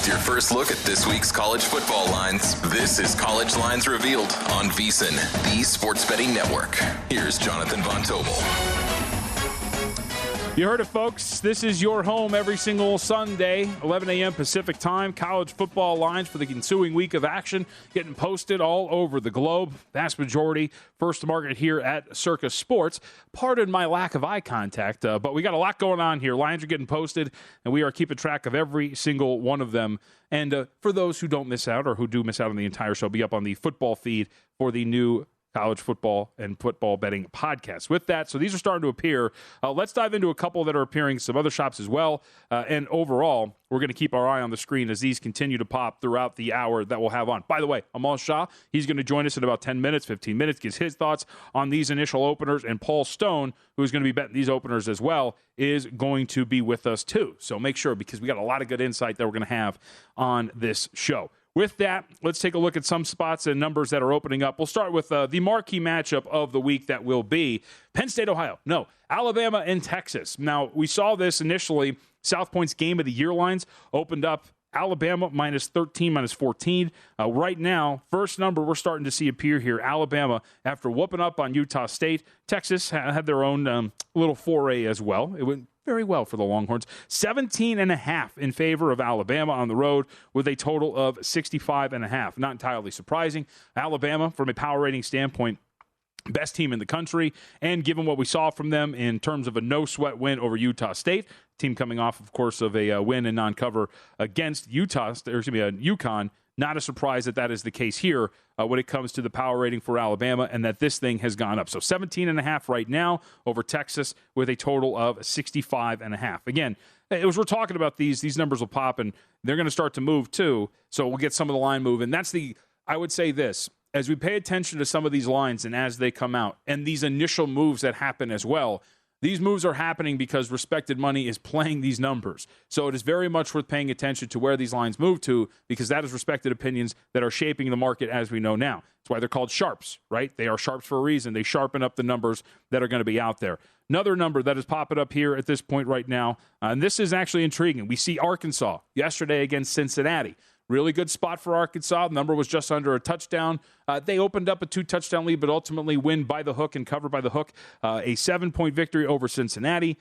With your first look at this week's college football lines, this is College Lines Revealed on VSiN, the sports betting network. Here's Jonathan Von Tobel. You heard it, folks. This is your home every single Sunday, 11 a.m. Pacific time. College football lines for the ensuing week of action getting posted all over the globe. Vast majority first to market here at Circus Sports. Pardon my lack of eye contact, but we got a lot going on here. Lines are getting posted, and we are keeping track of every single one of them. And for those who don't miss out or who do miss out on the entire show, be up on the football feed for the new college football and football betting podcast. With that, so these are starting to appear. Let's dive into a couple that are appearing in some other shops as well. And overall, we're going to keep our eye on the screen as these continue to pop throughout the hour that we'll have on. By the way, Amal Shah, he's going to join us in about 10 minutes, 15 minutes, gives his thoughts on these initial openers. And Paul Stone, who's going to be betting these openers as well, is going to be with us too. So make sure, because we got a lot of good insight that we're going to have on this show. With that, let's take a look at some spots and numbers that are opening up. We'll start with the marquee matchup of the week that will be Penn State, Ohio. No, Alabama and Texas. Now, we saw this initially. South Point's Game of the Year lines opened up Alabama minus 13, minus 14. Right now, first number we're starting to see appear here, Alabama, after whooping up on Utah State. Texas had their own little foray as well. It went very well for the Longhorns. 17.5 in favor of Alabama on the road with a total of 65.5. Not entirely surprising. Alabama, from a power rating standpoint, best team in the country, and given what we saw from them in terms of a no-sweat win over Utah State, team coming off, of course, of a win and non-cover against UConn, not a surprise that that is the case here when it comes to the power rating for Alabama and that this thing has gone up. So 17.5 right now over Texas with a total of 65.5. Again, as we're talking about these numbers will pop and they're going to start to move too. So we'll get some of the line move. And I would say this, as we pay attention to some of these lines and as they come out and these initial moves that happen as well, these moves are happening because respected money is playing these numbers. So it is very much worth paying attention to where these lines move to because that is respected opinions that are shaping the market as we know now. That's why they're called sharps, right? They are sharps for a reason. They sharpen up the numbers that are going to be out there. Another number that is popping up here at this point right now, and this is actually intriguing. We see Arkansas yesterday against Cincinnati. Really good spot for Arkansas. The number was just under a touchdown. They opened up a 2-touchdown lead, but ultimately win by the hook and cover by the hook. A 7-point victory over Cincinnati.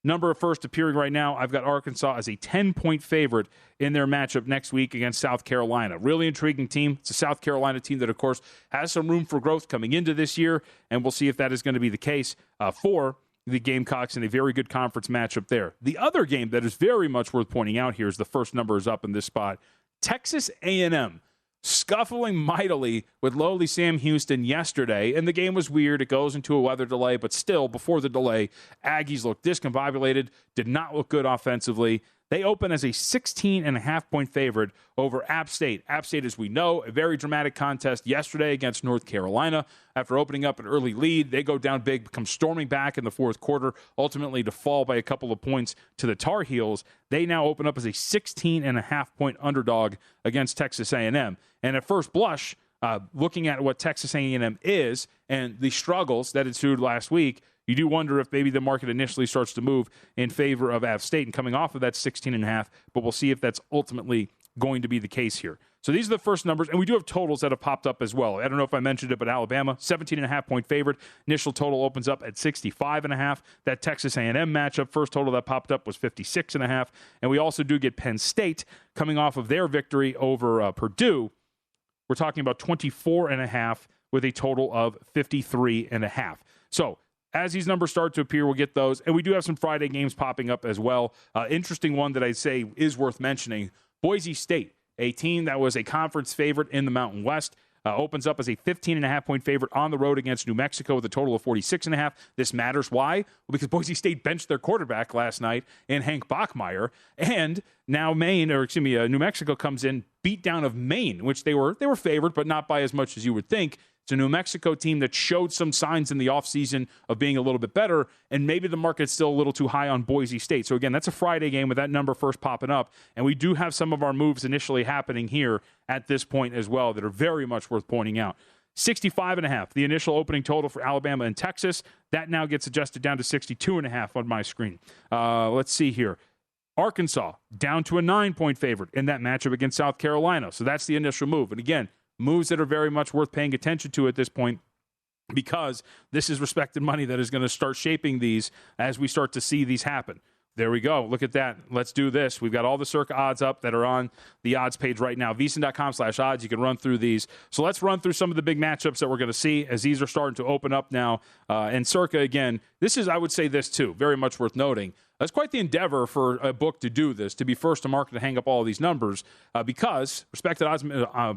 Number of first appearing right now, I've got Arkansas as a 10-point favorite in their matchup next week against South Carolina. Really intriguing team. It's a South Carolina team that, of course, has some room for growth coming into this year, and we'll see if that is going to be the case for the Gamecocks in a very good conference matchup there. The other game that is very much worth pointing out here is the first number is up in this spot. Texas A&M scuffling mightily with lowly Sam Houston yesterday, and the game was weird. It goes into a weather delay, but still, before the delay, Aggies looked discombobulated, did not look good offensively. They open as a 16.5-point favorite over App State. App State, as we know, a very dramatic contest yesterday against North Carolina. After opening up an early lead, they go down big, come storming back in the fourth quarter, ultimately to fall by a couple of points to the Tar Heels. They now open up as a 16.5-point underdog against Texas A&M. And at first blush, looking at what Texas A&M is and the struggles that ensued last week, you do wonder if maybe the market initially starts to move in favor of App State and coming off of that 16.5, but we'll see if that's ultimately going to be the case here. So these are the first numbers, and we do have totals that have popped up as well. I don't know if I mentioned it, but Alabama, 17.5-point favorite. Initial total opens up at 65.5. That Texas A&M matchup, first total that popped up was 56.5. And we also do get Penn State coming off of their victory over Purdue. We're talking about 24.5 with a total of 53.5. So as these numbers start to appear, we'll get those. And we do have some Friday games popping up as well. Interesting one that I'd say is worth mentioning, Boise State, a team that was a conference favorite in the Mountain West, opens up as a 15.5-point favorite on the road against New Mexico with a total of 46.5. This matters. Why? Well, because Boise State benched their quarterback last night in Hank Bachmeier, and now New Mexico comes in, beat down of Maine, which they were favored, but not by as much as you would think. It's a New Mexico team that showed some signs in the offseason of being a little bit better, and maybe the market's still a little too high on Boise State. So, again, that's a Friday game with that number first popping up, and we do have some of our moves initially happening here at this point as well that are very much worth pointing out. 65.5, the initial opening total for Alabama and Texas. That now gets adjusted down to 62.5 on my screen. Let's see here. Arkansas down to a 9-point favorite in that matchup against South Carolina. So that's the initial move. And again, moves that are very much worth paying attention to at this point, because this is respected money that is going to start shaping these as we start to see these happen. There we go. Look at that. Let's do this. We've got all the Circa odds up that are on the odds page right now. VSiN.com/odds. You can run through these. So let's run through some of the big matchups that we're going to see as these are starting to open up now. And Circa, again, this is, I would say this too, very much worth noting. It's quite the endeavor for a book to do this, to be first to market to hang up all of these numbers, because respected odds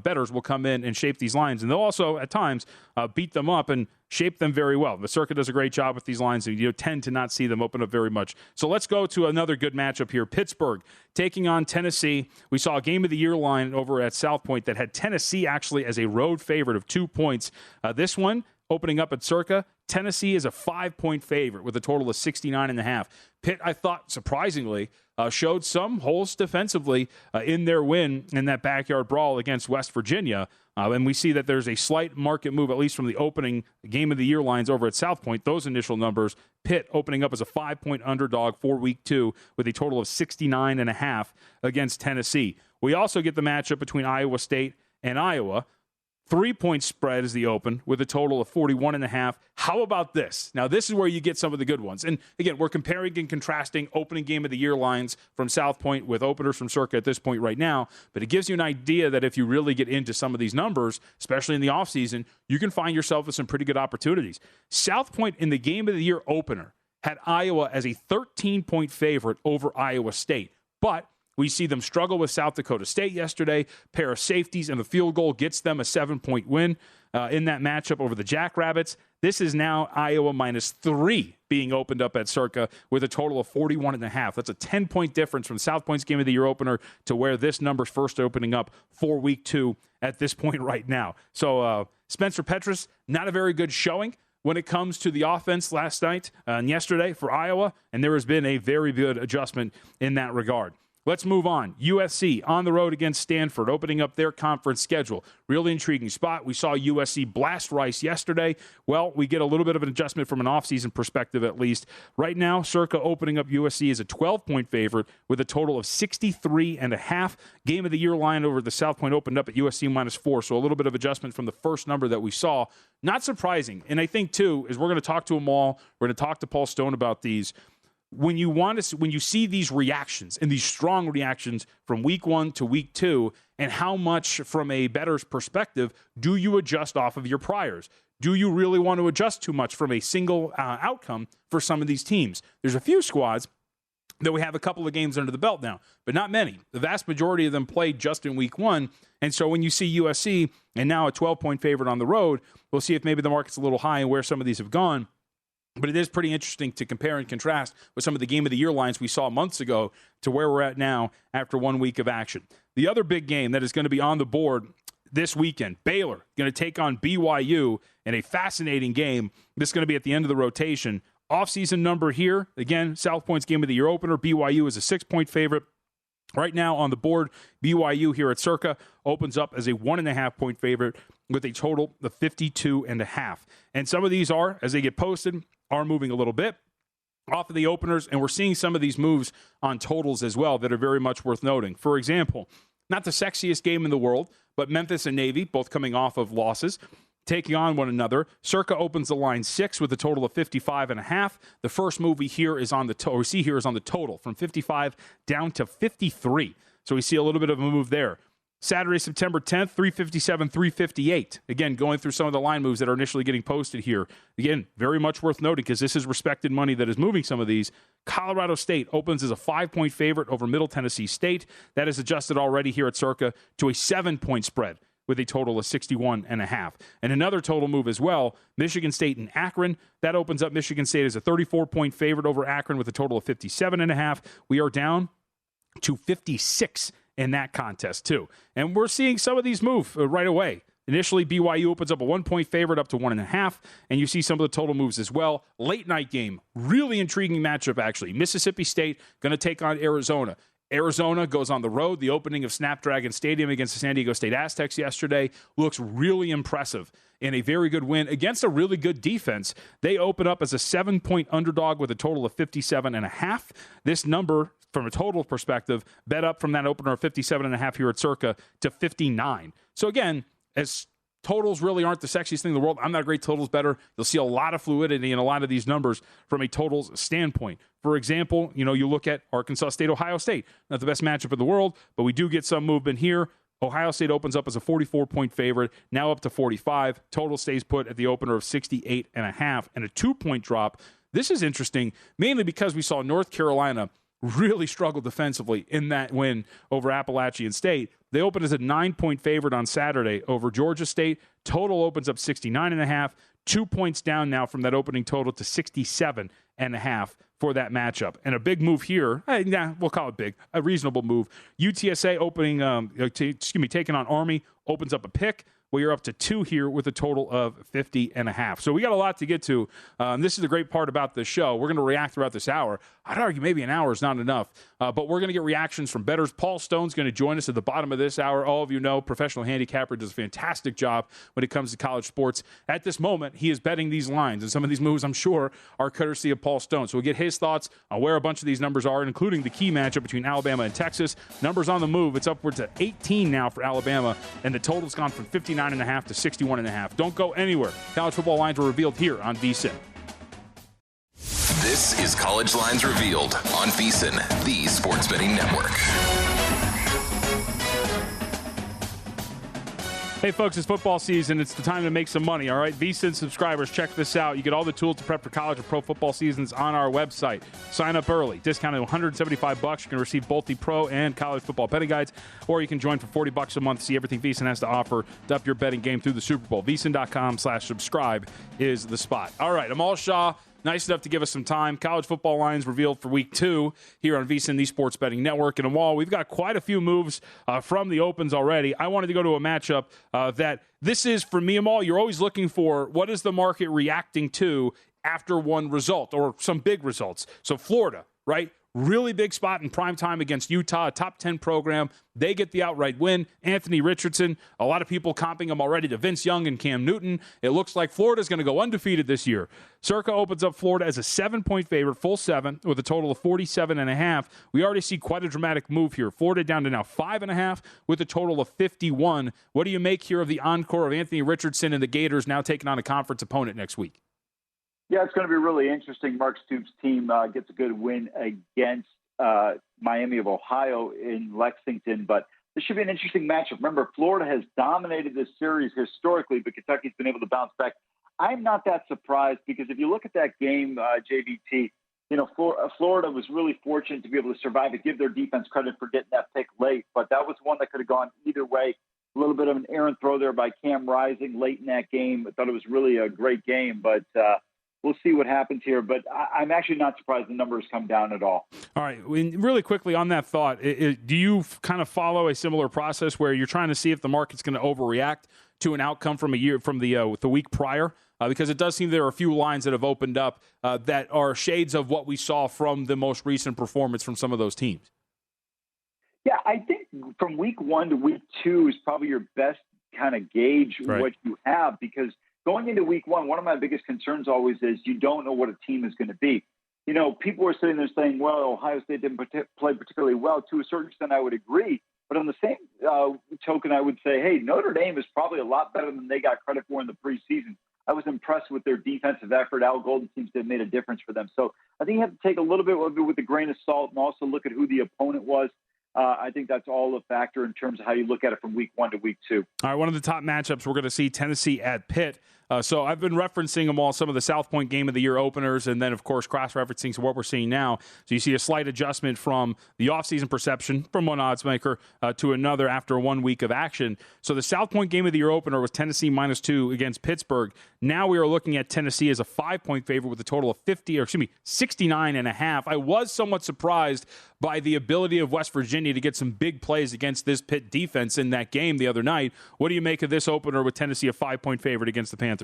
bettors will come in and shape these lines. And they'll also, at times, beat them up and shape them very well. The Circa does a great job with these lines, and you tend to not see them open up very much. So let's go to another good matchup here. Pittsburgh taking on Tennessee. We saw a Game of the Year line over at South Point that had Tennessee actually as a road favorite of 2 points. This one, opening up at Circa, Tennessee is a 5-point favorite with a total of 69.5. Pitt, I thought, surprisingly, showed some holes defensively in their win in that backyard brawl against West Virginia. And we see that there's a slight market move, at least from the opening Game of the Year lines over at South Point. Those initial numbers, Pitt opening up as a 5-point underdog for Week 2 with a total of 69.5 against Tennessee. We also get the matchup between Iowa State and Iowa. 3-point spread is the open with a total of 41.5. How about this? Now, this is where you get some of the good ones. And again, we're comparing and contrasting opening Game of the Year lines from South Point with openers from Circa at this point right now. But it gives you an idea that if you really get into some of these numbers, especially in the offseason, you can find yourself with some pretty good opportunities. South Point in the Game of the Year opener had Iowa as a 13-point favorite over Iowa State. But we see them struggle with South Dakota State yesterday. Pair of safeties and the field goal gets them a 7-point win in that matchup over the Jackrabbits. This is now Iowa -3 being opened up at Circa with a total of 41.5. That's a 10-point difference from South Point's Game of the Year opener to where this number's first opening up for Week 2 at this point right now. So Spencer Petras, not a very good showing when it comes to the offense last night and yesterday for Iowa, and there has been a very good adjustment in that regard. Let's move on. USC on the road against Stanford, opening up their conference schedule. Really intriguing spot. We saw USC blast Rice yesterday. Well, we get a little bit of an adjustment from an offseason perspective at least. Right now, Circa opening up USC as a 12-point favorite with a total of 63.5. Game of the Year line over the South Point opened up at USC -4, so a little bit of adjustment from the first number that we saw. Not surprising. And I think, too, is we're going to talk to them all. We're going to talk to Paul Stone about these. When you see these reactions and these strong reactions from Week 1 to Week 2, and how much from a bettor's perspective do you adjust off of your priors? Do you really want to adjust too much from a single outcome for some of these teams? There's a few squads that we have a couple of games under the belt now, but not many. The vast majority of them played just in Week 1, and so when you see USC and now a 12-point favorite on the road, we'll see if maybe the market's a little high and where some of these have gone. But it is pretty interesting to compare and contrast with some of the Game of the Year lines we saw months ago to where we're at now after 1 week of action. The other big game that is going to be on the board this weekend, Baylor going to take on BYU in a fascinating game. This is going to be at the end of the rotation. Offseason number here, again, South Point's Game of the Year opener. BYU is a 6-point favorite. Right now on the board, BYU here at Circa opens up as a 1.5-point favorite with a total of 52.5. And some of these are, as they get posted, are moving a little bit off of the openers, and we're seeing some of these moves on totals as well that are very much worth noting. For example, not the sexiest game in the world, but Memphis and Navy, both coming off of losses, taking on one another. Circa opens the line 6 with a total of 55.5. The first move we see here is on the total from 55 down to 53. So we see a little bit of a move there. Saturday, September 10th, 357, 358. Again, going through some of the line moves that are initially getting posted here. Again, very much worth noting because this is respected money that is moving some of these. Colorado State opens as a 5-point favorite over Middle Tennessee State. That is adjusted already here at Circa to a 7-point spread with a total of 61.5. And another total move as well, Michigan State and Akron. That opens up Michigan State as a 34-point favorite over Akron with a total of 57.5. We are down to 56 in that contest, too. And we're seeing some of these move right away. Initially, BYU opens up a 1-point favorite up to 1.5, and you see some of the total moves as well. Late night game, really intriguing matchup, actually. Mississippi State going to take on Arizona. Arizona goes on the road. The opening of Snapdragon Stadium against the San Diego State Aztecs yesterday looks really impressive in a very good win against a really good defense. They open up as a 7-point underdog with a total of 57.5. This number from a total perspective, bet up from that opener of 57.5 here at Circa to 59. So again, as totals really aren't the sexiest thing in the world, I'm not a great totals bettor. You'll see a lot of fluidity in a lot of these numbers from a totals standpoint. For example, you look at Arkansas State, Ohio State. Not the best matchup in the world, but we do get some movement here. Ohio State opens up as a 44-point favorite, now up to 45. Total stays put at the opener of 68.5 and a 2-point drop. This is interesting, mainly because we saw North Carolina really struggle defensively in that win over Appalachian State. They opened as a 9-point favorite on Saturday over Georgia State. Total opens up 69.5, 2 points down now from that opening total to 67.5 for that matchup. And a big move here, we'll call it big, a reasonable move. UTSA taking on Army, opens up a pick. Well, you're up to 2 here with a total of 50.5. So we got a lot to get to. This is the great part about this show. We're going to react throughout this hour. I'd argue maybe an hour is not enough, but we're going to get reactions from bettors. Paul Stone's going to join us at the bottom of this hour. All of you know, professional handicapper, does a fantastic job when it comes to college sports. At this moment, he is betting these lines, and some of these moves, I'm sure, are courtesy of Paul Stone. So we'll get his thoughts on where a bunch of these numbers are, including the key matchup between Alabama and Texas. Numbers on the move. It's upwards to 18 now for Alabama, and the total's gone from 59.5 to 61.5. Don't go anywhere. College football lines were revealed here on VSiN. This is College Lines Revealed on VSiN, the sports betting network. Hey, folks, it's football season. It's the time to make some money, all right? VSiN subscribers, check this out. You get all the tools to prep for college and pro football seasons on our website. Sign up early. Discounted $175. You can receive both the pro and college football betting guides, or you can join for $40 a month. See everything VSiN has to offer to up your betting game through the Super Bowl. VSiN.com/subscribe is the spot. All right, Amal Shah, nice enough to give us some time. College football lines revealed for week 2 here on VSiN, the Sports Betting Network. And Amal, we've got quite a few moves from the opens already. I wanted to go to a matchup that this is, for me, Amal, you're always looking for what is the market reacting to after one result or some big results. So Florida, right? Really big spot in prime time against Utah, a top 10 program. They get the outright win. Anthony Richardson, a lot of people comping him already to Vince Young and Cam Newton. It looks like Florida's going to go undefeated this year. Circa opens up Florida as a 7-point favorite, full 7, with a total of 47.5. We already see quite a dramatic move here. Florida down to now 5.5 with a total of 51. What do you make here of the encore of Anthony Richardson and the Gators now taking on a conference opponent next week? Yeah, it's going to be really interesting. Mark Stoops' team gets a good win against Miami of Ohio in Lexington, but this should be an interesting matchup. Remember, Florida has dominated this series historically, but Kentucky's been able to bounce back. I'm not that surprised because if you look at that game, JVT, Florida was really fortunate to be able to survive and give their defense credit for getting that pick late, but that was one that could have gone either way. A little bit of an errant throw there by Cam Rising late in that game. I thought it was really a great game, but we'll see what happens here, but I'm actually not surprised the numbers come down at all. All right. Really quickly on that thought, do you kind of follow a similar process where you're trying to see if the market's going to overreact to an outcome from the week prior? Because it does seem there are a few lines that have opened up that are shades of what we saw from the most recent performance from some of those teams. Yeah, I think from week 1 to week 2 is probably your best kind of gauge what you have, because going into week 1, one of my biggest concerns always is you don't know what a team is going to be. People are sitting there saying, well, Ohio State didn't play particularly well. To a certain extent, I would agree. But on the same token, I would say, hey, Notre Dame is probably a lot better than they got credit for in the preseason. I was impressed with their defensive effort. Al Golden seems to have made a difference for them. So I think you have to take a little bit of it with a grain of salt and also look at who the opponent was. I think that's all a factor in terms of how you look at it from week 1 to week 2. All right, one of the top matchups we're going to see, Tennessee at Pitt. So I've been referencing them all, some of the South Point Game of the Year openers, and then, of course, cross-referencing to what we're seeing now. So you see a slight adjustment from the offseason perception from one oddsmaker to another after 1 week of action. So the South Point Game of the Year opener was Tennessee -2 against Pittsburgh. Now we are looking at Tennessee as a 5-point favorite with a total of 69.5. I was somewhat surprised by the ability of West Virginia to get some big plays against this Pitt defense in that game the other night. What do you make of this opener with Tennessee a 5-point favorite against the Panthers?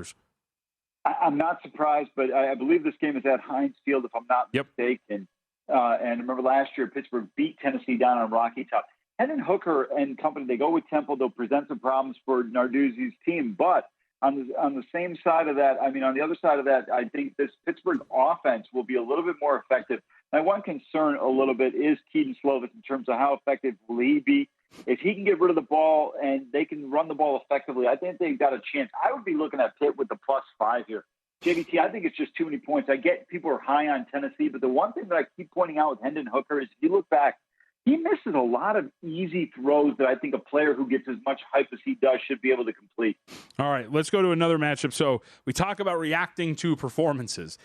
I'm not surprised, but I believe this game is at Heinz Field, if I'm not mistaken. And remember last year, Pittsburgh beat Tennessee down on Rocky Top. Hendon Hooker and company, they go with Temple. They'll present some problems for Narduzzi's team, but On the same side of that, on the other side of that, I think this Pittsburgh offense will be a little bit more effective. My one concern a little bit is Keaton Slovis in terms of how effective will he be. If he can get rid of the ball and they can run the ball effectively, I think they've got a chance. I would be looking at Pitt with the +5 here. JVT, I think it's just too many points. I get people are high on Tennessee, but the one thing that I keep pointing out with Hendon Hooker is if you look back, he misses a lot of easy throws that I think a player who gets as much hype as he does should be able to complete. All right, let's go to another matchup. So we talk about reacting to performances.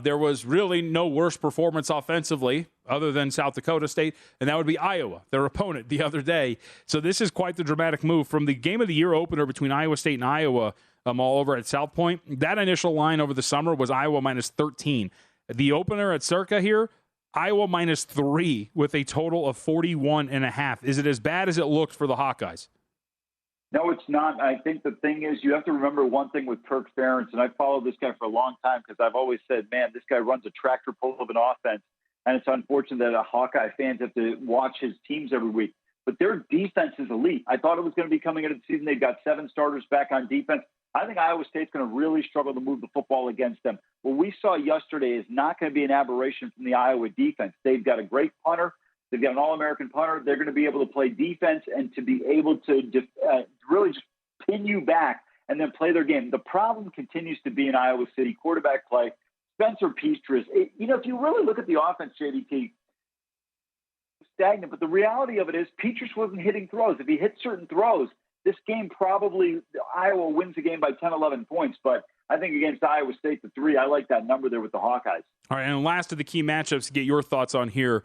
There was really no worse performance offensively other than South Dakota State, and that would be Iowa, their opponent the other day. So this is quite the dramatic move from the game of the year opener between Iowa State and Iowa all over at South Point. That initial line over the summer was Iowa -13. The opener at Circa here, Iowa -3 with a total of 41.5. Is it as bad as it looked for the Hawkeyes? No, it's not. I think the thing is you have to remember one thing with Kirk Ferentz, and I've followed this guy for a long time because I've always said, man, this guy runs a tractor pull of an offense, and it's unfortunate that Hawkeye fans have to watch his teams every week. But their defense is elite. I thought it was going to be coming into the season. They've got 7 starters back on defense. I think Iowa State's going to really struggle to move the football against them. What we saw yesterday is not going to be an aberration from the Iowa defense. They've got a great punter. They've got an All-American punter. They're going to be able to play defense and to be able to really just pin you back and then play their game. The problem continues to be in Iowa City quarterback play. Spencer Petras, if you really look at the offense, JDT, stagnant. But the reality of it is Petras wasn't hitting throws. If he hit certain throws, this game probably Iowa wins the game by 10, 11 points. But I think against Iowa State, the 3, I like that number there with the Hawkeyes. All right, and last of the key matchups to get your thoughts on here,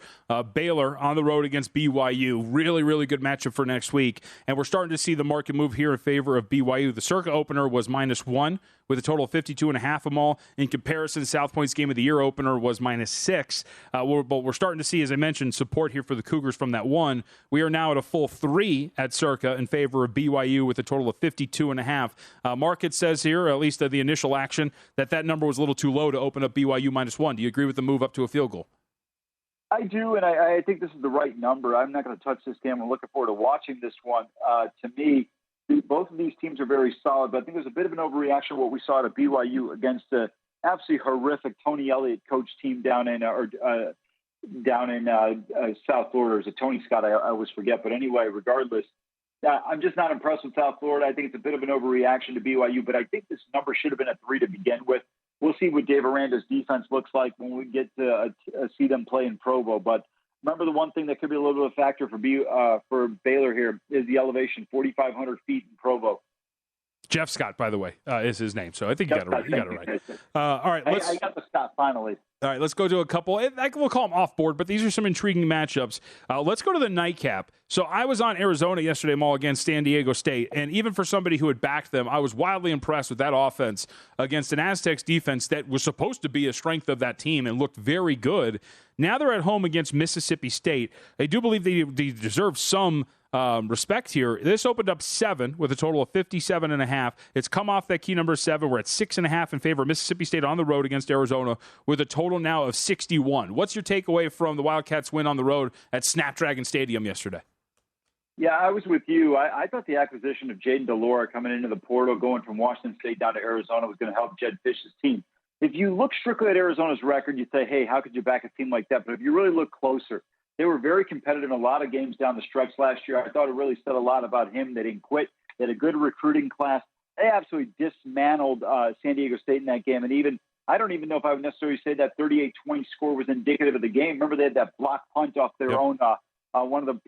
Baylor on the road against BYU. Really, really good matchup for next week. And we're starting to see the market move here in favor of BYU. The Circa opener was -1 with a total of 52.5 of them all. In comparison, South Point's game of the year opener was -6. But we're starting to see, as I mentioned, support here for the Cougars from that 1. We are now at a full 3 at Circa in favor of BYU with a total of 52.5. Market says here, at least the initial action, that number was a little too low to open up BYU -1. Do you agree with the move up to a field goal? I do, and I think this is the right number. I'm not going to touch this game. I'm looking forward to watching this one. To me, both of these teams are very solid, but I think there's a bit of an overreaction what we saw at BYU against the absolutely horrific Tony Elliott coach team down in South Florida. Or is it Tony Scott? I always forget. But anyway, regardless, I'm just not impressed with South Florida. I think it's a bit of an overreaction to BYU, but I think this number should have been a 3 to begin with. We'll see what Dave Aranda's defense looks like when we get to see them play in Provo. But remember, the one thing that could be a little bit of a factor for Baylor here is the elevation, 4,500 feet in Provo. Jeff Scott, by the way, is his name. So I think you got it right. You got it right. All right, I got the Scott finally. All right, let's go to a couple. We'll call them off board, but these are some intriguing matchups. Let's go to the nightcap. So I was on Arizona yesterday, Mall, against San Diego State, and even for somebody who had backed them, I was wildly impressed with that offense against an Aztecs defense that was supposed to be a strength of that team and looked very good. Now they're at home against Mississippi State. I do believe they deserve some respect here. This opened up 7 with a total of 57.5. It's come off that key number 7. We're at 6.5 in favor of Mississippi State on the road against Arizona with a total now of 61. What's your takeaway from the Wildcats win on the road at Snapdragon Stadium yesterday? Yeah, I was with you. I thought the acquisition of Jaden DeLora coming into the portal, going from Washington State down to Arizona, was going to help Jed Fish's team. If you look strictly at Arizona's record, you'd say, hey, how could you back a team like that? But if you really look closer, they were very competitive in a lot of games down the stretch last year. I thought it really said a lot about him. They didn't quit. They had a good recruiting class. They absolutely dismantled San Diego State in that game. And I don't even know if I would necessarily say that 38-20 score was indicative of the game. Remember, they had that block punt off their own, one of the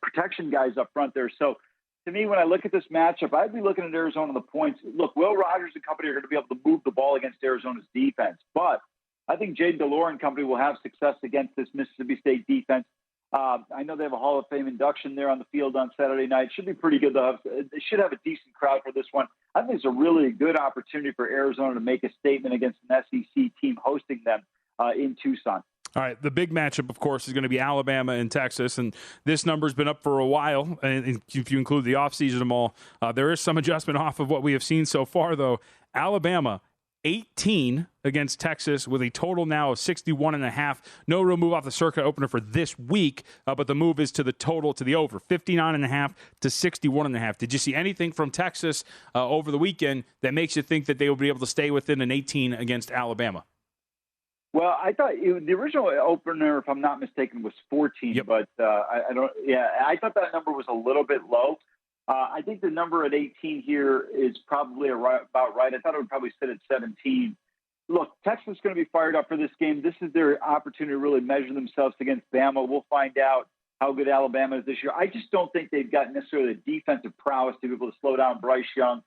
protection guys up front there. So to me, when I look at this matchup, I'd be looking at Arizona the points. Look, Will Rogers and company are going to be able to move the ball against Arizona's defense. But I think Jaden DeLore and company will have success against this Mississippi State defense. I know they have a Hall of Fame induction there on the field on Saturday night. It should be pretty good. They should have a decent crowd for this one. I think it's a really good opportunity for Arizona to make a statement against an SEC team hosting them in Tucson. All right, the big matchup, of course, is going to be Alabama and Texas, and this number's been up for a while, and if you include the offseason and all, there is some adjustment off of what we have seen so far, though. Alabama, 18 against Texas with a total now of 61.5. No real move off the Circa opener for this week, but the move is to the total, to the over, 59.5 to 61.5. Did you see anything from Texas over the weekend that makes you think that they will be able to stay within an 18 against Alabama? Well, I thought the original opener, if I'm not mistaken, was 14, yep. But I thought that number was a little bit low. I think the number at 18 here is probably about right. I thought it would probably sit at 17. Look, Texas is going to be fired up for this game. This is their opportunity to really measure themselves against Bama. We'll find out how good Alabama is this year. I just don't think they've got necessarily the defensive prowess to be able to slow down Bryce Young.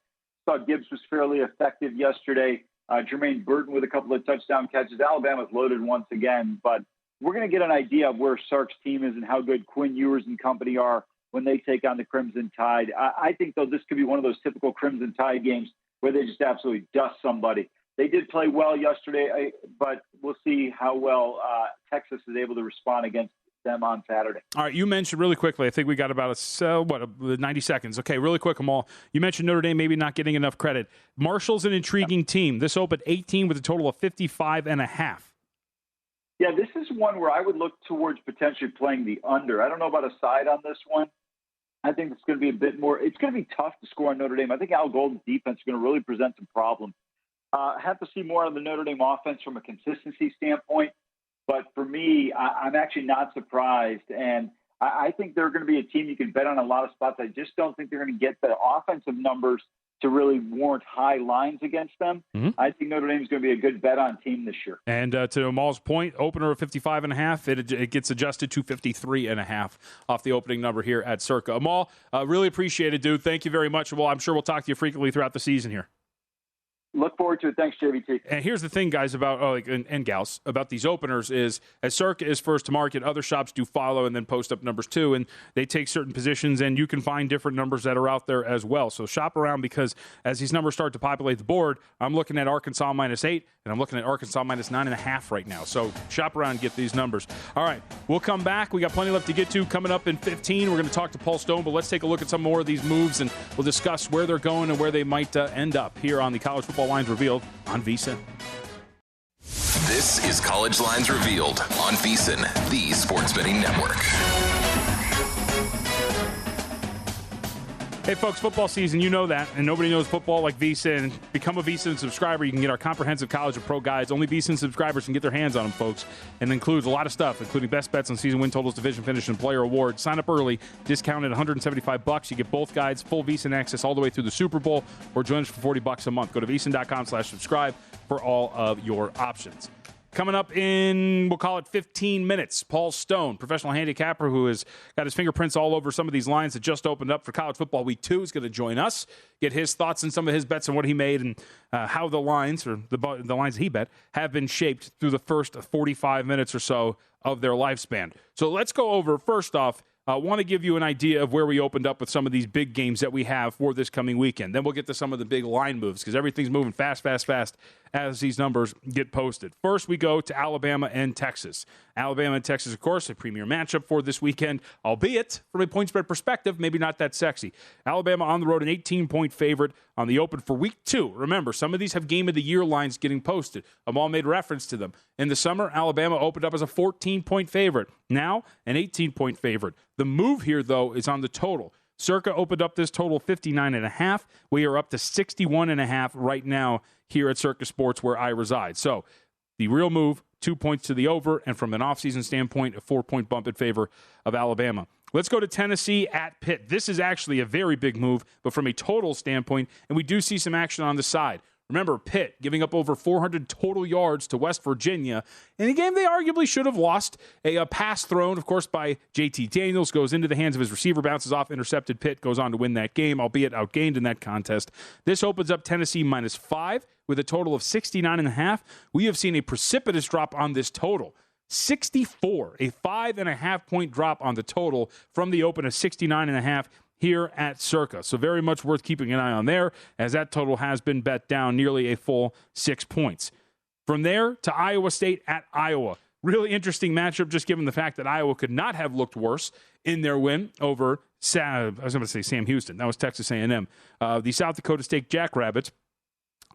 Thought Gibbs was fairly effective yesterday. Jermaine Burton with a couple of touchdown catches. Alabama's loaded once again, but we're going to get an idea of where Sark's team is and how good Quinn Ewers and company are when they take on the Crimson Tide. I think, though, this could be one of those typical Crimson Tide games where they just absolutely dust somebody. They did play well yesterday, but we'll see how well Texas is able to respond against them on Saturday. All right, you mentioned really quickly, I think we got about 90 seconds. Okay, really quick, Amal. You mentioned Notre Dame maybe not getting enough credit. Marshall's an intriguing team. This opened 18 with a total of 55.5. Yeah, this is one where I would look towards potentially playing the under. I don't know about a side on this one. I think it's going to be a bit more – it's going to be tough to score on Notre Dame. I think Al Golden's defense is going to really present some problems. Have to see more on the Notre Dame offense from a consistency standpoint. But for me, I'm actually not surprised. And I think they're going to be a team you can bet on a lot of spots. I just don't think they're going to get the offensive numbers to really warrant high lines against them. Mm-hmm. I think Notre Dame is going to be a good bet on team this year. And to Amal's point, opener of 55.5, it gets adjusted to 53.5 off the opening number here at Circa. Amal, really appreciate it, dude. Thank you very much. Well, I'm sure we'll talk to you frequently throughout the season here. Look forward to it. Thanks, JVT. And here's the thing, guys, about and gals, about these openers is, as Circa is first to market, other shops do follow and then post up numbers too, and they take certain positions, and you can find different numbers that are out there as well. So shop around, because as these numbers start to populate the board, I'm looking at Arkansas -8, and I'm looking at Arkansas -9.5 right now. So shop around and get these numbers. All right, we'll come back. We got plenty left to get to. Coming up in 15, we're going to talk to Paul Stone, but let's take a look at some more of these moves, and we'll discuss where they're going and where they might end up here on the College Football Lines Revealed on VSiN. This is College Lines Revealed on VSiN, the sports betting network. Hey, folks, football season, you know that, and nobody knows football like VSiN. Become a VSiN subscriber. You can get our comprehensive college and pro guides. Only VSiN subscribers can get their hands on them, folks, and includes a lot of stuff, including best bets on season win totals, division finish, and player awards. Sign up early, discounted $175. You get both guides, full VSiN access all the way through the Super Bowl, or join us for $40 a month. Go to VSiN.com/subscribe for all of your options. Coming up in, we'll call it 15 minutes, Paul Stone, professional handicapper who has got his fingerprints all over some of these lines that just opened up for College Football Week 2, is going to join us, get his thoughts on some of his bets and what he made, and how the lines, or the lines that he bet, have been shaped through the first 45 minutes or so of their lifespan. So let's go over, first off, I want to give you an idea of where we opened up with some of these big games that we have for this coming weekend. Then we'll get to some of the big line moves, because everything's moving fast as these numbers get posted. First, we go to Alabama and Texas. Alabama and Texas, of course, a premier matchup for this weekend, albeit from a point spread perspective, maybe not that sexy. Alabama on the road, an 18-point favorite on the open for week 2. Remember, some of these have game of the year lines getting posted. Amal made reference to them. In the summer, Alabama opened up as a 14-point favorite. Now, an 18-point favorite. The move here, though, is on the total. Circa opened up this total 59.5. We are up to 61.5 right now here at Circa Sports, where I reside. So the real move, 2 points to the over, and from an offseason standpoint, a 4-point bump in favor of Alabama. Let's go to Tennessee at Pitt. This is actually a very big move, but from a total standpoint, and we do see some action on the side. Remember, Pitt giving up over 400 total yards to West Virginia in a game they arguably should have lost. A pass thrown, of course, by J.T. Daniels goes into the hands of his receiver, bounces off, intercepted. Pitt goes on to win that game, albeit outgained in that contest. This opens up Tennessee -5 with a total of 69.5. We have seen a precipitous drop on this total. 64, a 5.5-point drop on the total from the open of 69.5 here at Circa. So very much worth keeping an eye on there, as that total has been bet down nearly a full 6 points. From there to Iowa State at Iowa. Really interesting matchup, just given the fact that Iowa could not have looked worse in their win over, I was going to say Sam Houston. That was Texas A&M. The South Dakota State Jackrabbits.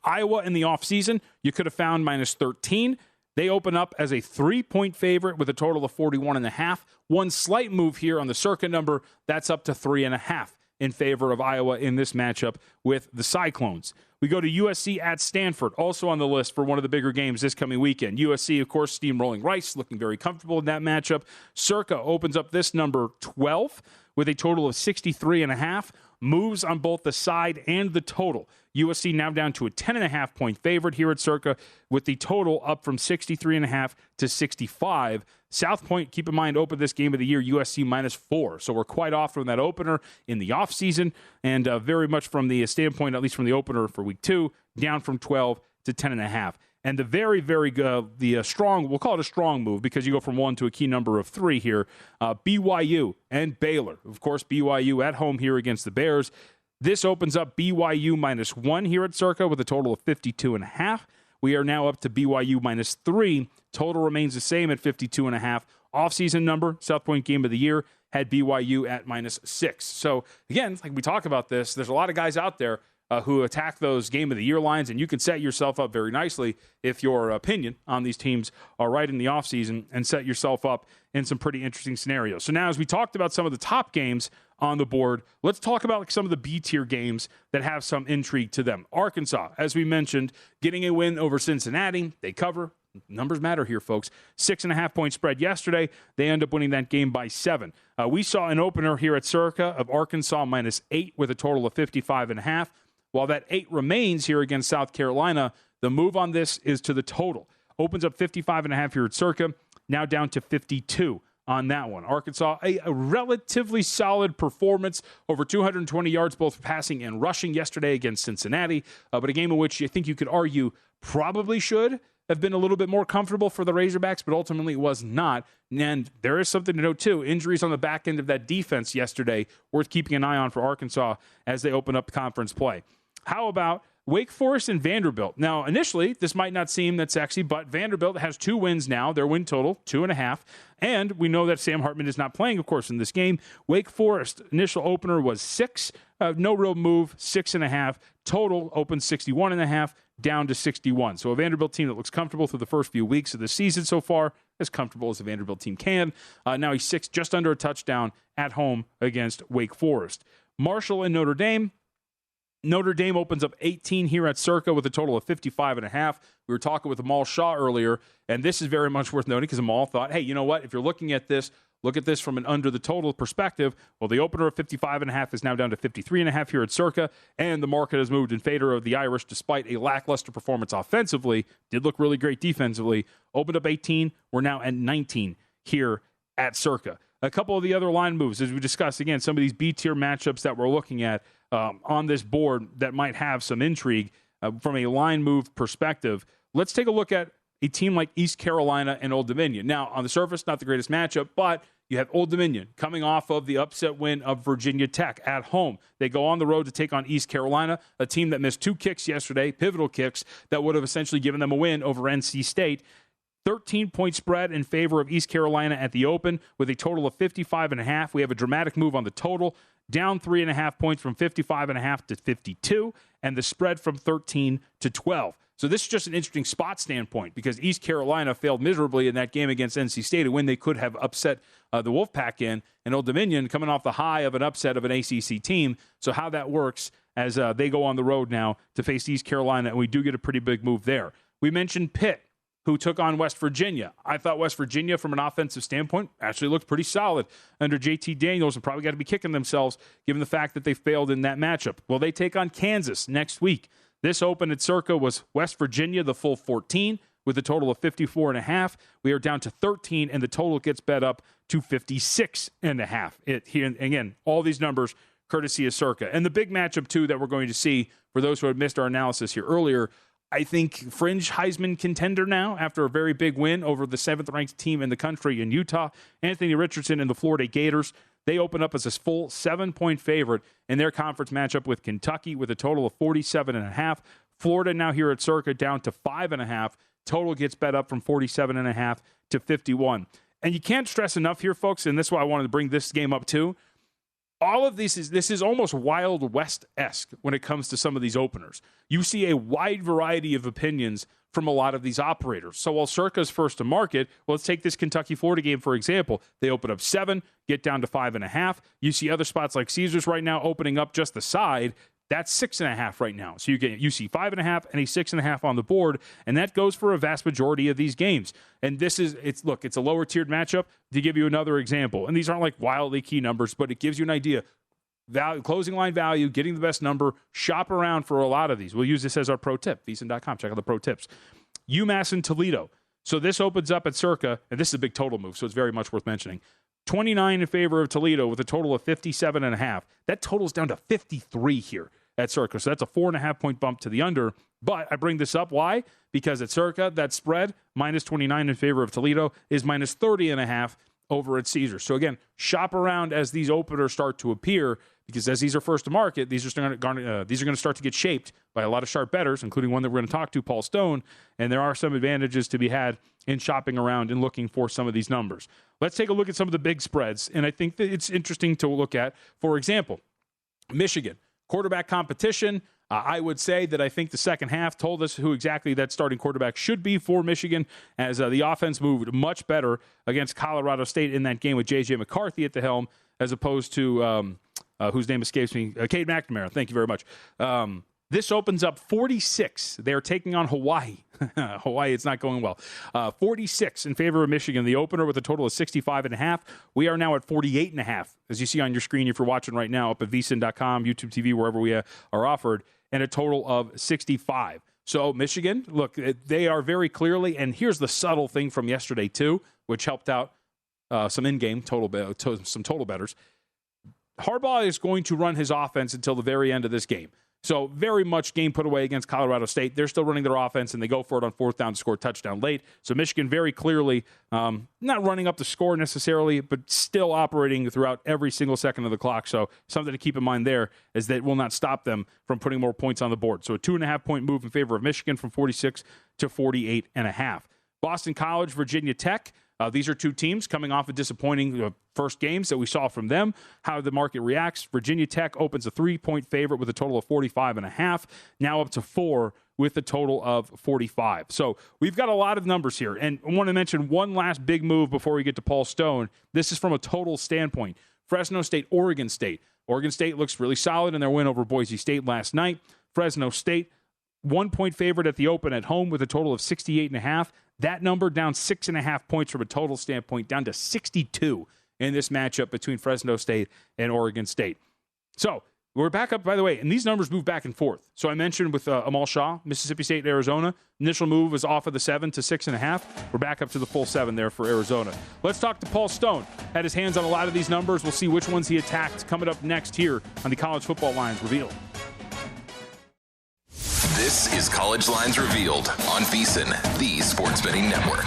Iowa in the offseason, you could have found minus 13. They open up as a 3-point favorite with a total of 41.5. One slight move here on the circa number, that's up to 3.5 in favor of Iowa in this matchup with the Cyclones. We go to USC at Stanford, also on the list for one of the bigger games this coming weekend. USC, of course, steamrolling Rice, looking very comfortable in that matchup. Circa opens up this number 12 with a total of 63.5. Moves on both the side and the total. USC now down to a 10.5 point favorite here at Circa, with the total up from 63.5 to 65. South Point, keep in mind, opened this game of the year USC -4. So we're quite off from that opener in the offseason, and very much from the standpoint, at least from the opener for week 2, down from 12 to 10.5. And the very, very strong, we'll call it a strong move because you go from 1 to a key number of 3 here. BYU and Baylor. Of course, BYU at home here against the Bears. This opens up BYU -1 here at Circa with a total of 52.5. We are now up to BYU -3. Total remains the same at 52.5. Offseason number, South Point game of the year, had BYU at -6. So again, like we talk about this, there's a lot of guys out there who attack those game of the year lines, and you can set yourself up very nicely if your opinion on these teams are right in the offseason and set yourself up in some pretty interesting scenarios. So now, as we talked about some of the top games on the board, let's talk about some of the B-tier games that have some intrigue to them. Arkansas, as we mentioned, getting a win over Cincinnati. They cover. Numbers matter here, folks. 6.5 point spread yesterday. They end up winning that game by 7. We saw an opener here at Circa of Arkansas -8 with a total of 55.5. While that 8 remains here against South Carolina, the move on this is to the total. Opens up 55.5 here at Circa, now down to 52 on that one. Arkansas, a relatively solid performance, over 220 yards both passing and rushing yesterday against Cincinnati, but a game in which I think you could argue probably should have been a little bit more comfortable for the Razorbacks, but ultimately it was not. And there is something to note, too. Injuries on the back end of that defense yesterday, worth keeping an eye on for Arkansas as they open up conference play. How about Wake Forest and Vanderbilt? Now, initially, this might not seem that sexy, but Vanderbilt has 2 wins now. Their win total, 2.5. And we know that Sam Hartman is not playing, of course, in this game. Wake Forest, initial opener was 6. No real move, 6.5. Total open 61.5, down to 61. So a Vanderbilt team that looks comfortable through the first few weeks of the season so far, as comfortable as a Vanderbilt team can. Now he's 6, just under a touchdown at home against Wake Forest. Marshall and Notre Dame. Notre Dame opens up 18 here at Circa with a total of 55.5. We were talking with Amal Shah earlier, and this is very much worth noting because Amal thought, hey, you know what? If you're looking at this, look at this from an under the total perspective. Well, the opener of 55.5 is now down to 53.5 here at Circa, and the market has moved in favor of the Irish despite a lackluster performance offensively. Did look really great defensively. Opened up 18. We're now at 19 here at Circa. A couple of the other line moves, as we discussed, again, some of these B-tier matchups that we're looking at on this board that might have some intrigue from a line move perspective. Let's take a look at a team like East Carolina and Old Dominion. Now, on the surface, not the greatest matchup, but you have Old Dominion coming off of the upset win of Virginia Tech at home. They go on the road to take on East Carolina, a team that missed 2 kicks yesterday, pivotal kicks, that would have essentially given them a win over NC State. 13-point spread in favor of East Carolina at the open with a total of 55.5. We have a dramatic move on the total, down 3.5 points from 55.5 to 52, and the spread from 13 to 12. So this is just an interesting spot standpoint because East Carolina failed miserably in that game against NC State, a win they could have upset the Wolfpack in, and Old Dominion coming off the high of an upset of an ACC team. So how that works as they go on the road now to face East Carolina, and we do get a pretty big move there. We mentioned Pitt, who took on West Virginia. I thought West Virginia, from an offensive standpoint, actually looked pretty solid under JT Daniels and probably got to be kicking themselves given the fact that they failed in that matchup. Well, they take on Kansas next week. This open at Circa was West Virginia, the full 14, with a total of 54.5. We are down to 13, and the total gets bet up to 56.5. Here again, all these numbers courtesy of Circa. And the big matchup, too, that we're going to see, for those who had missed our analysis here earlier, I think fringe Heisman contender now after a very big win over the 7th-ranked team in the country in Utah, Anthony Richardson and the Florida Gators. They open up as a full 7-point favorite in their conference matchup with Kentucky with a total of 47.5. Florida now here at Circa down to 5.5. Total gets bet up from 47.5 to 51. And you can't stress enough here, folks, and this is why I wanted to bring this game up too. All of this is almost Wild West-esque when it comes to some of these openers. You see a wide variety of opinions from a lot of these operators. So while Circa's first to market, well, let's take this Kentucky-Florida game, for example. They open up 7, get down to 5.5. You see other spots like Caesars right now opening up just the side. That's 6.5 right now. So you see 5.5 and a 6.5 on the board, and that goes for a vast majority of these games. And it's a lower tiered matchup. To give you another example, and these aren't like wildly key numbers, but it gives you an idea. Closing line value, getting the best number, shop around for a lot of these. We'll use this as our pro tip, VSiN.com. Check out the pro tips. UMass and Toledo. So this opens up at Circa, and this is a big total move, so it's very much worth mentioning. 29 in favor of Toledo with a total of 57.5. That totals down to 53 here at Circa. So that's a 4.5-point bump to the under. But I bring this up. Why? Because at Circa, that spread, minus 29 in favor of Toledo, is minus 30.5 over at Caesars. So again, shop around as these openers start to appear, because as these are first to market, these are going to start to get shaped by a lot of sharp bettors, including one that we're going to talk to, Paul Stone. And there are some advantages to be had in shopping around and looking for some of these numbers. Let's take a look at some of the big spreads. And I think that it's interesting to look at, for example, Michigan. Quarterback competition, I would say that I think the second half told us who exactly that starting quarterback should be for Michigan, as the offense moved much better against Colorado State in that game with J.J. McCarthy at the helm, as opposed to, whose name escapes me, Cade McNamara. Thank you very much. This opens up 46. They're taking on Hawaii. Hawaii, it's not going well. 46 in favor of Michigan. The opener with a total of 65.5. We are now at 48.5, as you see on your screen if you're watching right now, up at VSiN.com, YouTube TV, wherever we are offered, and a total of 65. So Michigan, look, they are very clearly, and here's the subtle thing from yesterday too, which helped out some in-game some total bettors. Harbaugh is going to run his offense until the very end of this game. So very much game put away against Colorado State. They're still running their offense, and they go for it on fourth down to score a touchdown late. So Michigan very clearly not running up the score necessarily, but still operating throughout every single second of the clock. So something to keep in mind there is that it will not stop them from putting more points on the board. So a 2.5-point move in favor of Michigan from 46 to 48.5. Boston College, Virginia Tech. These are two teams coming off of disappointing first games that we saw from them. How the market reacts. Virginia Tech opens a 3-point favorite with a total of 45.5. Now up to 4 with a total of 45. So we've got a lot of numbers here. And I want to mention one last big move before we get to Paul Stone. This is from a total standpoint. Fresno State, Oregon State. Oregon State looks really solid in their win over Boise State last night. Fresno State, 1-point favorite at the open at home with a total of 68.5. That number down 6.5 points from a total standpoint, down to 62 in this matchup between Fresno State and Oregon State. So we're back up, by the way, and these numbers move back and forth. So I mentioned with Amal Shah, Mississippi State, Arizona, initial move was off of the 7 to 6.5. We're back up to the full 7 there for Arizona. Let's talk to Paul Stone. Had his hands on a lot of these numbers. We'll see which ones he attacked coming up next here on the College Football Lines Revealed. This is College Lines Revealed on VSiN, the Sports Betting Network.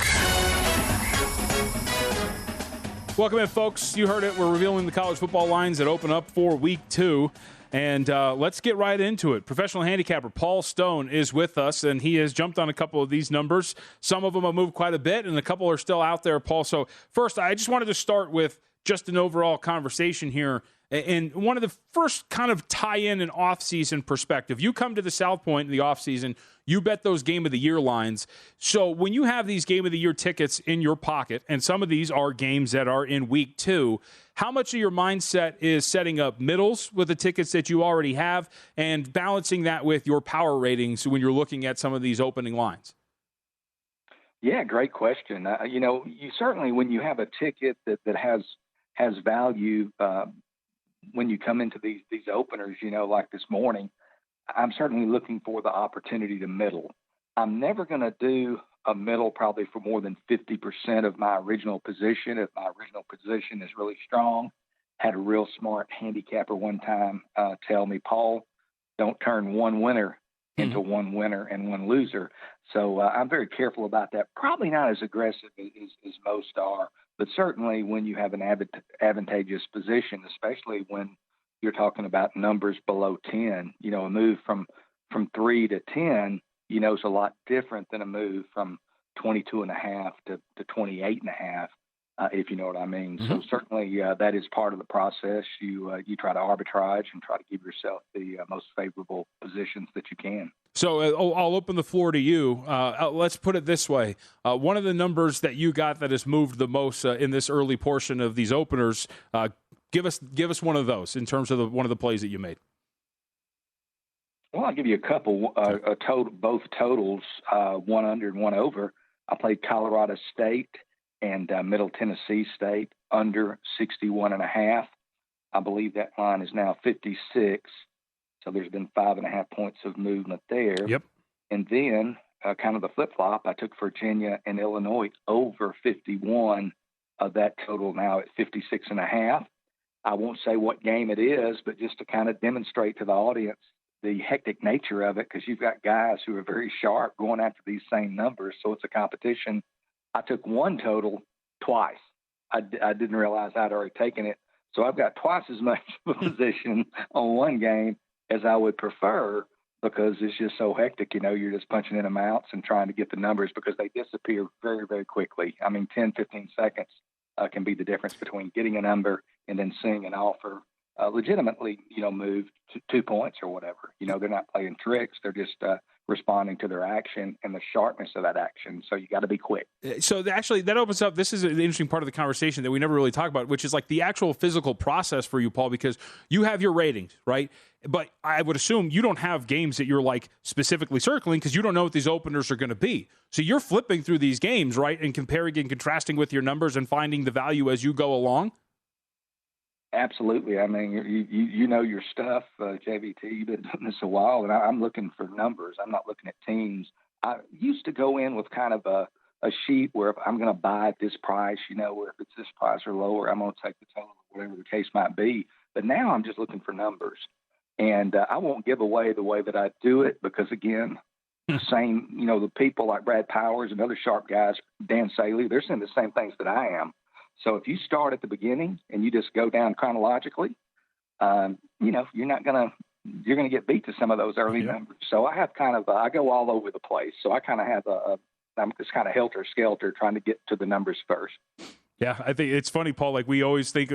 Welcome in, folks. You heard it. We're revealing the college football lines that open up for Week 2. And let's get right into it. Professional handicapper Paul Stone is with us, and he has jumped on a couple of these numbers. Some of them have moved quite a bit, and a couple are still out there, Paul. So first, I just wanted to start with just an overall conversation here. And one of the first kind of tie-in and off-season perspective, you come to the South Point in the off-season, you bet those Game of the Year lines. So when you have these Game of the Year tickets in your pocket, and some of these are games that are in Week 2, how much of your mindset is setting up middles with the tickets that you already have and balancing that with your power ratings when you're looking at some of these opening lines? Yeah, great question. You certainly, when you have a ticket that has value, when you come into these openers, like this morning, I'm certainly looking for the opportunity to middle. I'm never going to do a middle probably for more than 50% of my original position. If my original position is really strong, had a real smart handicapper one time tell me, Paul, don't turn one winner into one winner and one loser. So I'm very careful about that. Probably not as aggressive as most are. But certainly when you have an advantageous position, especially when you're talking about numbers below 10, a move from 3 to 10, is a lot different than a move from 22.5 to 28.5. if you know what I mean. Mm-hmm. So certainly that is part of the process. You try to arbitrage and try to give yourself the most favorable positions that you can. So I'll open the floor to you. Let's put it this way. One of the numbers that you got that has moved the most in this early portion of these openers, give us one of those in terms of one of the plays that you made. Well, I'll give you a couple. Both totals, one under and one over. I played Colorado State and Middle Tennessee State under 61.5. I believe that line is now 56. So there's been 5.5 points of movement there. Yep. And then kind of the flip-flop, I took Virginia and Illinois over 51. That total now at 56.5. I won't say what game it is, but just to kind of demonstrate to the audience the hectic nature of it, because you've got guys who are very sharp going after these same numbers. So it's a competition. I took one total twice. I didn't realize I'd already taken it. So I've got twice as much of a position on one game as I would prefer, because it's just so hectic. You're just punching in amounts and trying to get the numbers because they disappear very, very quickly. 10, 15 seconds can be the difference between getting a number and then seeing an offer legitimately, move to 2 points or whatever. They're not playing tricks. They're just responding to their action and the sharpness of that action. So you got to be quick. So actually, that opens up. This is an interesting part of the conversation that we never really talk about, which is like the actual physical process for you, Paul, because you have your ratings, right? But I would assume you don't have games that you're like specifically circling because you don't know what these openers are going to be. So you're flipping through these games, right, and comparing and contrasting with your numbers and finding the value as you go along. Absolutely. I mean, you know your stuff, JVT. You've been doing this a while, and I'm looking for numbers. I'm not looking at teams. I used to go in with kind of a sheet where if I'm going to buy at this price, where if it's this price or lower, I'm going to take the total, whatever the case might be. But now I'm just looking for numbers. And I won't give away the way that I do it because, again, the same, the people like Brad Powers and other sharp guys, Dan Saley, they're saying the same things that I am. So if you start at the beginning and you just go down chronologically, you're going to get beat to some of those early numbers. So I have I go all over the place. So I kind of have I'm just kind of helter-skelter trying to get to the numbers first. Yeah, I think it's funny, Paul, like we always think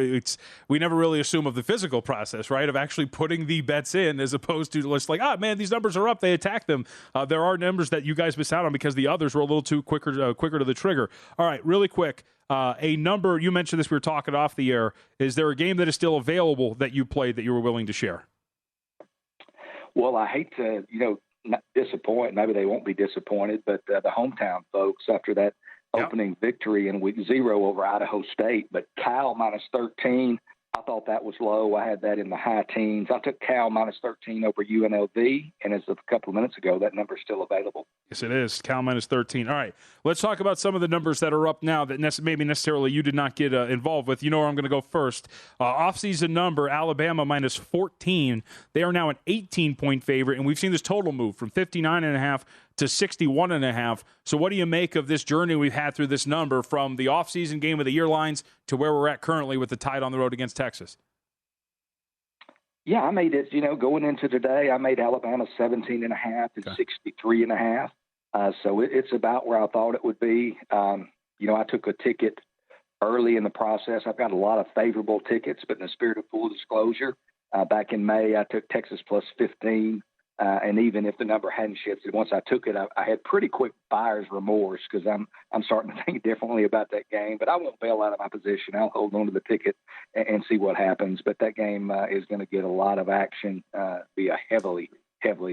we never really assume of the physical process, right, of actually putting the bets in as opposed to just like, man, these numbers are up, they attack them. There are numbers that you guys miss out on because the others were a little too quicker to the trigger. All right, really quick, a number, you mentioned this, we were talking off the air. Is there a game that is still available that you played that you were willing to share? Well, I hate to, not disappoint. Maybe they won't be disappointed, but the hometown folks, after that opening victory in week 0 over Idaho State, but Cal -13, I thought that was low. I had that in the high teens. I took Cal -13 over UNLV, and as of a couple of minutes ago, that number is still available. Yes, it is. Cal -13. All right, let's talk about some of the numbers that are up now that maybe necessarily you did not get involved with. You know where I'm going to go first. Offseason number, Alabama -14. They are now an 18-point favorite, and we've seen this total move from 59.5 to 61.5. So what do you make of this journey we've had through this number from the offseason game of the year lines to where we're at currently with the Tide on the road against Texas? Yeah, I made it, going into today, I made Alabama 17.5 to 63.5. So it's about where I thought it would be. I took a ticket early in the process. I've got a lot of favorable tickets, but in the spirit of full disclosure, back in May, I took Texas +15. And even if the number hadn't shifted, once I took it, I had pretty quick buyer's remorse because I'm starting to think differently about that game. But I won't bail out of my position. I'll hold on to the ticket and see what happens. But that game is going to get a lot of action, be a heavily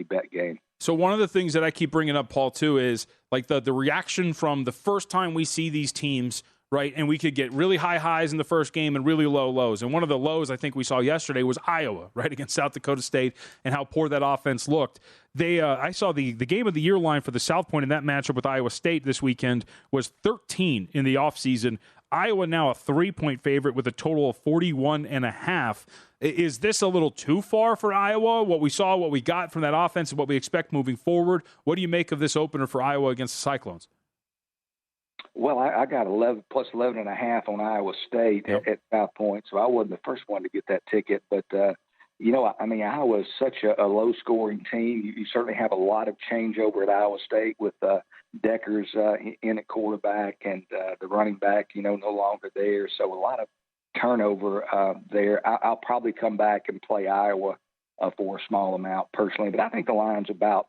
bet game. So one of the things that I keep bringing up, Paul, too, is like the reaction from the first time we see these teams, right? And we could get really high highs in the first game and really low lows. And one of the lows I think we saw yesterday was Iowa, right, against South Dakota State and how poor that offense looked. I saw the game of the year line for the South Point in that matchup with Iowa State this weekend was 13 in the offseason. Iowa now a 3-point favorite with a total of 41.5. Is this a little too far for Iowa? What we saw, what we got from that offense, and what we expect moving forward. What do you make of this opener for Iowa against the Cyclones? Well, I got 11 plus 11.5 on Iowa State at 5 points, so I wasn't the first one to get that ticket. But I mean, Iowa is such a low-scoring team. You certainly have a lot of changeover at Iowa State with Deckers in at quarterback and the running back, no longer there. So a lot of turnover there. I'll probably come back and play Iowa for a small amount personally, but I think the line's about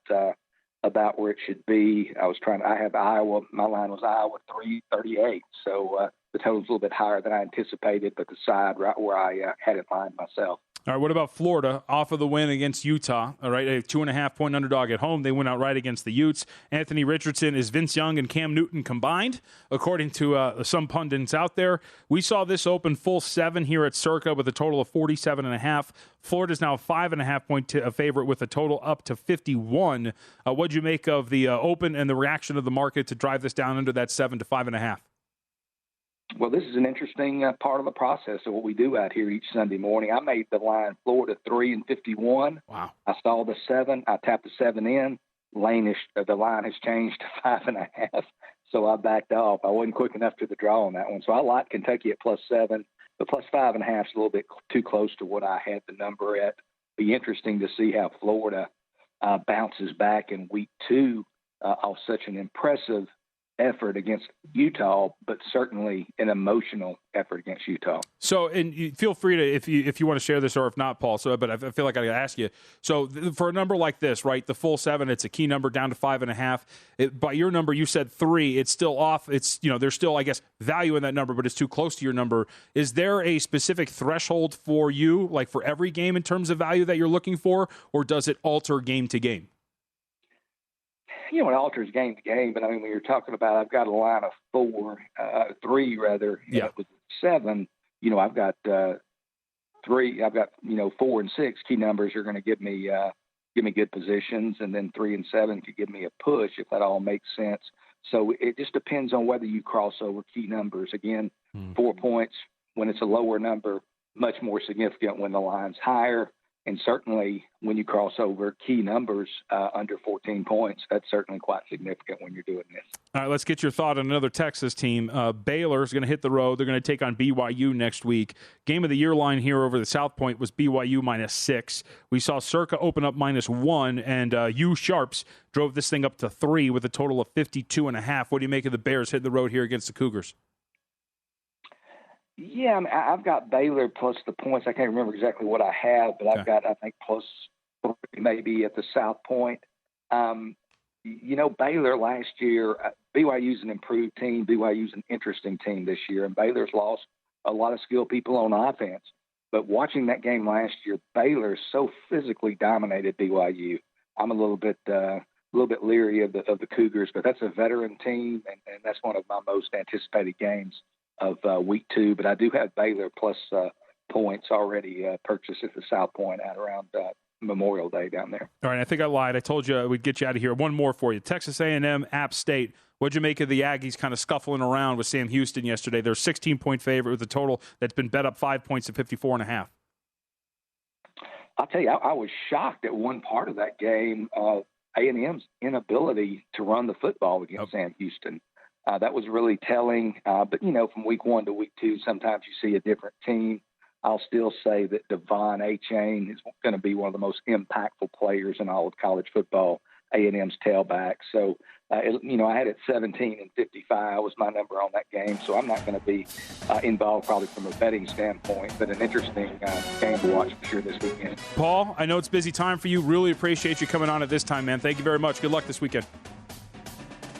where it should be. I have Iowa. My line was Iowa 338, so the total's a little bit higher than I anticipated, but the side right where I had it lined myself. All right, what about Florida off of the win against Utah? All right, a 2.5-point underdog at home. They went outright against the Utes. Anthony Richardson is Vince Young and Cam Newton combined, according to some pundits out there. We saw this open full 7 here at Circa with a total of 47.5. Florida's now a 5.5-point favorite with a total up to 51. What'd you make of the open and the reaction of the market to drive this down into that 7 to 5.5? Well, this is an interesting part of the process of what we do out here each Sunday morning. I made the line Florida 3 and 51. Wow. I saw the 7. I tapped the 7 in. The line has changed to 5.5. So I backed off. I wasn't quick enough to the draw on that one. So I like Kentucky at +7. The +5.5 is a little bit too close to what I had the number at. Be interesting to see how Florida bounces back in week 2 off such an impressive effort against Utah, but certainly an emotional effort against Utah. So, and you feel free to, if you want to share this or if not, Paul. So, but I feel like I got to ask you. So, for a number like this, right, the full 7, it's a key number down to 5.5. By your number, you said 3. It's still off. It's there's still, I guess, value in that number, but it's too close to your number. Is there a specific threshold for you, like for every game, in terms of value that you're looking for, or does it alter game to game? It alters game to game, but I mean, when you're talking about, I've got a line of 3 rather, yeah. With 7, I've got 3, I've got, 4 and 6 key numbers are going to give me good positions, and then 3 and 7 could give me a push if that all makes sense. So it just depends on whether you cross over key numbers. Again, 4 points when it's a lower number, much more significant when the line's higher. And certainly when you cross over key numbers under 14 points, that's certainly quite significant when you're doing this. All right, let's get your thought on another Texas team. Baylor is going to hit the road. They're going to take on BYU next week. Game of the year line here over the South Point was BYU -6. We saw Circa open up -1, and U Sharps drove this thing up to 3 with a total of 52.5. What do you make of the Bears hitting the road here against the Cougars? Yeah, I mean, I've got Baylor plus the points. I can't remember exactly what I have, but I've got, I think, +3 maybe at the South Point. Baylor last year, BYU's an improved team. BYU's an interesting team this year, and Baylor's lost a lot of skilled people on offense. But watching that game last year, Baylor so physically dominated BYU. I'm a little bit leery of the Cougars, but that's a veteran team, and that's one of my most anticipated games of week 2, but I do have Baylor plus points already purchased at the South Point at around Memorial Day down there. All right, I think I lied. I told you we'd get you out of here. One more for you. Texas A&M, App State. What'd you make of the Aggies kind of scuffling around with Sam Houston yesterday? They're 16-point favorite with a total that's been bet up 5 points at 54.5. I'll tell you, I was shocked at one part of that game, A&M's inability to run the football against Sam Houston. That was really telling. But, from week 1 to week 2, sometimes you see a different team. I'll still say that Devon Achane is going to be one of the most impactful players in all of college football, A&M's tailback. So, I had it 17 and 55 was my number on that game. So I'm not going to be involved probably from a betting standpoint, but an interesting game to watch for sure this weekend. Paul, I know it's busy time for you. Really appreciate you coming on at this time, man. Thank you very much. Good luck this weekend.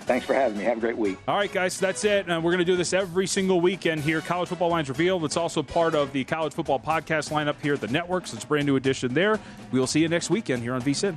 Thanks for having me. Have a great week. All right, guys, that's it. We're going to do this every single weekend here. College Football Lines Revealed. It's also part of the College Football Podcast lineup here at the network, so it's a brand new edition there. We will see you next weekend here on VSiN.